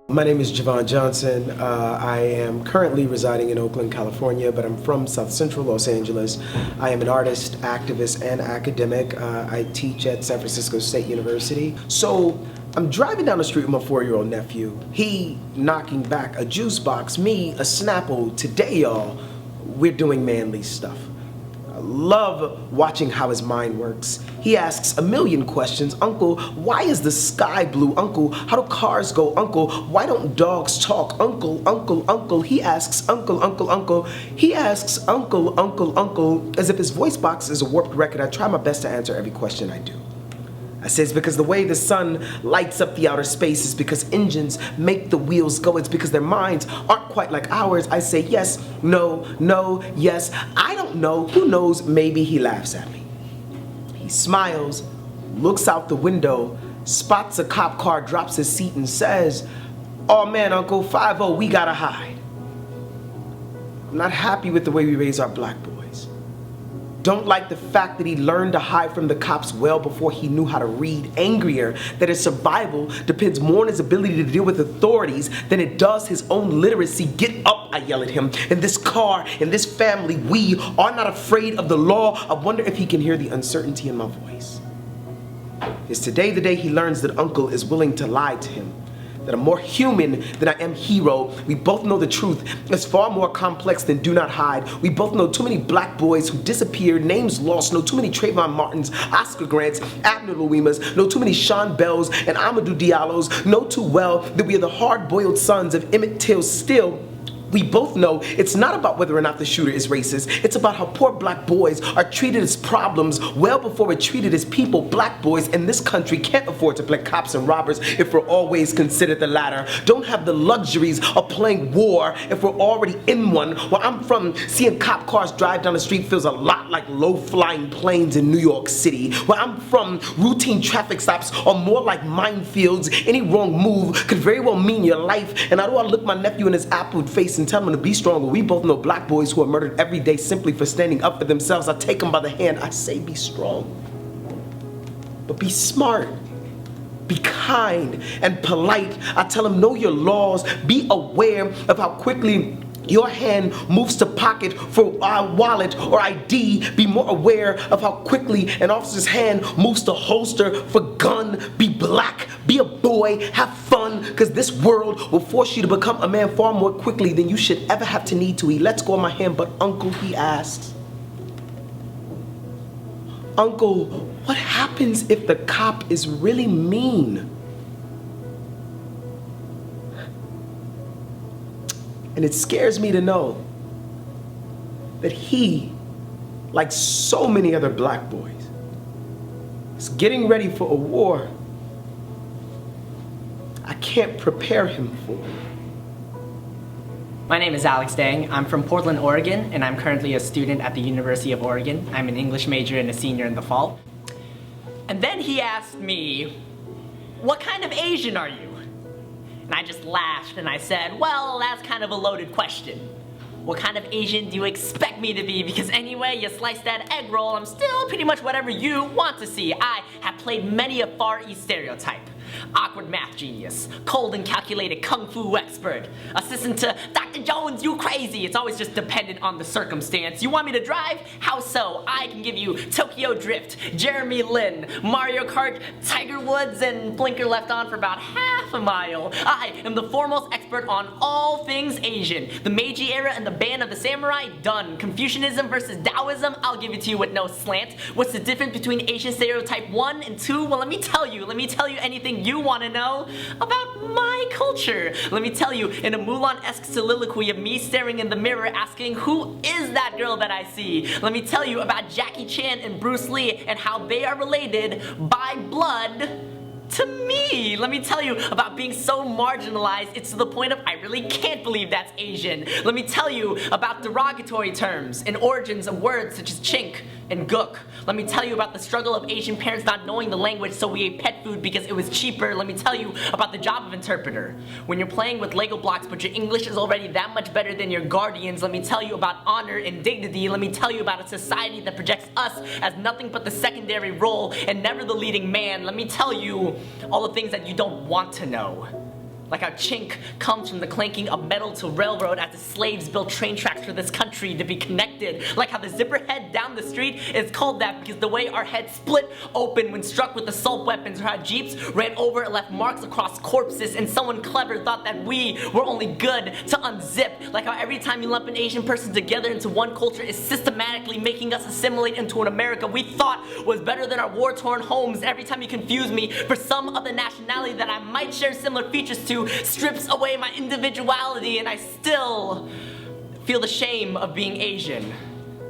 My name is Javon Johnson. I am currently residing in Oakland, California, but I'm from South Central Los Angeles. I am an artist, activist, and academic. I teach at San Francisco State University. So I'm driving down the street with my 4-year-old nephew. He knocking back a juice box, me a Snapple. Today, y'all, we're doing manly stuff. I love watching how his mind works. He asks a million questions. Uncle, why is the sky blue? Uncle, how do cars go? Uncle, why don't dogs talk? Uncle, uncle, uncle. He asks uncle, uncle, uncle. He asks uncle, uncle, uncle, as if his voice box is a warped record. I try my best to answer every question I do. I say it's because the way the sun lights up the outer space is because engines make the wheels go. It's because their minds aren't quite like ours. I say yes, no, no, yes. I don't know. Who knows? Maybe he laughs at me. He smiles, looks out the window, spots a cop car, drops his seat and says, "Oh man, Uncle, 5-0, we gotta hide." I'm not happy with the way we raise our black boys. Don't like the fact that he learned to hide from the cops well before he knew how to read. Angrier that his survival depends more on his ability to deal with authorities than it does his own literacy. Get up, I yell at him. In this car, in this family, we are not afraid of the law. I wonder if he can hear the uncertainty in my voice. Is today the day he learns that Uncle is willing to lie to him? That I'm more human than I am hero. We both know the truth is far more complex than do not hide. We both know too many black boys who disappeared, names lost, know too many Trayvon Martins, Oscar Grants, Abner Louimas, know too many Sean Bells and Amadou Diallos, know too well that we are the hard-boiled sons of Emmett Till. Still, we both know it's not about whether or not the shooter is racist. It's about how poor black boys are treated as problems well before we're treated as people. Black boys in this country can't afford to play cops and robbers if we're always considered the latter. Don't have the luxuries of playing war if we're already in one. Where I'm from, seeing cop cars drive down the street feels a lot like low-flying planes in New York City. Where I'm from, routine traffic stops are more like minefields. Any wrong move could very well mean your life. And how do I look my nephew in his apple face and tell him to be strong? We both know black boys who are murdered every day simply for standing up for themselves. I take him by the hand. I say, be strong, but be smart, be kind and polite. I tell him, know your laws. Be aware of how quickly your hand moves to pocket for a wallet or ID. Be more aware of how quickly an officer's hand moves to holster for gun. Be black, be a boy, have fun, because this world will force you to become a man far more quickly than you should ever have to need to. He lets go of my hand, but Uncle, he asks, Uncle, what happens if the cop is really mean? And it scares me to know that he, like so many other black boys, is getting ready for a war I can't prepare him for. My name is Alex Dang. I'm from Portland, Oregon, and I'm currently a student at the University of Oregon. I'm an English major and a senior in the fall. And then he asked me, "What kind of Asian are you?" And I just laughed and I said, "Well, that's kind of a loaded question. What kind of Asian do you expect me to be? Because anyway, you slice that egg roll, I'm still pretty much whatever you want to see. I have played many a Far East stereotype. Awkward math genius, cold and calculated kung fu expert, assistant to Dr. Jones, you crazy." It's always just dependent on the circumstance. You want me to drive? How so? I can give you Tokyo Drift, Jeremy Lin, Mario Kart, Tiger Woods, and blinker left on for about half a mile. I am the foremost expert on all things Asian. The Meiji era and the Band of the Samurai, done. Confucianism versus Taoism, I'll give it to you with no slant. What's the difference between Asian stereotype 1 and 2? Well, let me tell you anything you want to know about my culture. Let me tell you in a Mulan-esque soliloquy of me staring in the mirror asking, who is that girl that I see? Let me tell you about Jackie Chan and Bruce Lee and how they are related by blood to me. Let me tell you about being so marginalized it's to the point of I really can't believe that's Asian. Let me tell you about derogatory terms and origins of words such as chink and gook. Let me tell you about the struggle of Asian parents not knowing the language, so we ate pet food because it was cheaper. Let me tell you about the job of interpreter. When you're playing with Lego blocks but your English is already that much better than your guardians, let me tell you about honor and dignity. Let me tell you about a society that projects us as nothing but the secondary role and never the leading man. Let me tell you all the things that you don't want to know. Like how chink comes from the clanking of metal to railroad as the slaves built train tracks for this country to be connected. Like how the zipper head down the street is called that because the way our heads split open when struck with assault weapons, or how jeeps ran over and left marks across corpses and someone clever thought that we were only good to unzip. Like how every time you lump an Asian person together into one culture is systematically making us assimilate into an America we thought was better than our war-torn homes. Every time you confuse me for some other nationality that I might share similar features to, strips away my individuality, and I still feel the shame of being Asian.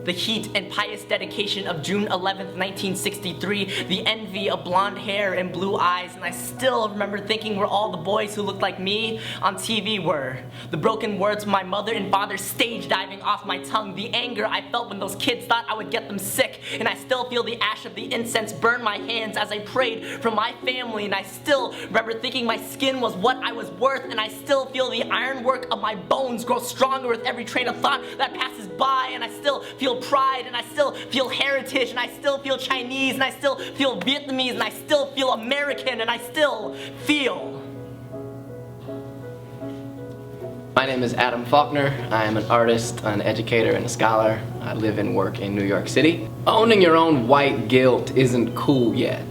The heat and pious dedication of June 11th, 1963, the envy of blonde hair and blue eyes, and I still remember thinking where all the boys who looked like me on TV were. The broken words of my mother and father stage diving off my tongue, the anger I felt when those kids thought I would get them sick, and I still feel the ash of the incense burn my hands as I prayed for my family, and I still remember thinking my skin was what I was worth, and I still feel the ironwork of my bones grow stronger with every train of thought that passes by, and I still feel pride, and I still feel heritage, and I still feel Chinese, and I still feel Vietnamese, and I still feel American, and I still feel. My name is Adam Faulkner. I am an artist, an educator, and a scholar. I live and work in New York City. Owning your own white guilt isn't cool yet.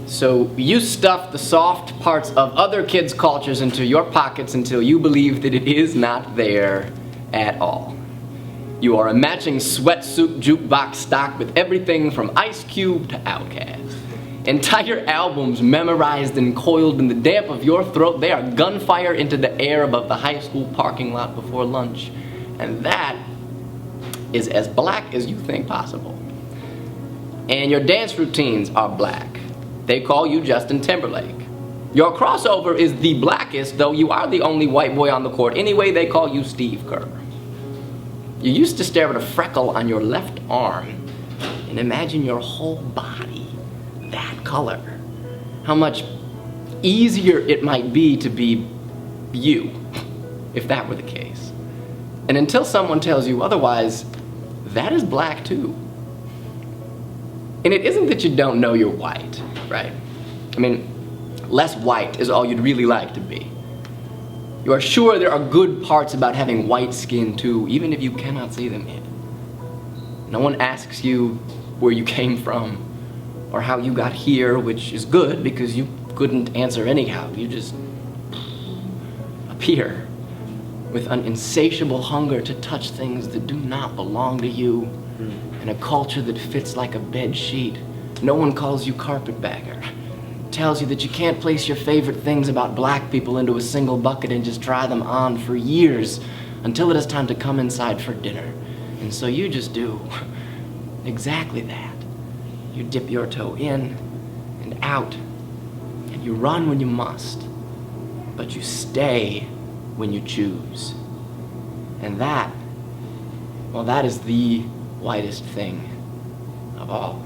So you stuff the soft parts of other kids' cultures into your pockets until you believe that it is not there at all. You are a matching sweatsuit jukebox stocked with everything from Ice Cube to Outkast. Entire albums memorized and coiled in the damp of your throat. They are gunfire into the air above the high school parking lot before lunch. And that is as black as you think possible. And your dance routines are black. They call you Justin Timberlake. Your crossover is the blackest, though you are the only white boy on the court. Anyway, they call you Steve Kerr. You used to stare at a freckle on your left arm and imagine your whole body that color. How much easier it might be to be you, if that were the case. And until someone tells you otherwise, that is black too. And it isn't that you don't know you're white, right? I mean, less white is all you'd really like to be. You are sure there are good parts about having white skin too, even if you cannot see them yet. No one asks you where you came from or how you got here, which is good because you couldn't answer anyhow. You just appear with an insatiable hunger to touch things that do not belong to you in a culture that fits like a bed sheet. No one calls you carpetbagger. Tells you that you can't place your favorite things about black people into a single bucket and just try them on for years until it is time to come inside for dinner. And so you just do exactly that. You dip your toe in and out, and you run when you must, but you stay when you choose. And that, well, that is the whitest thing of all.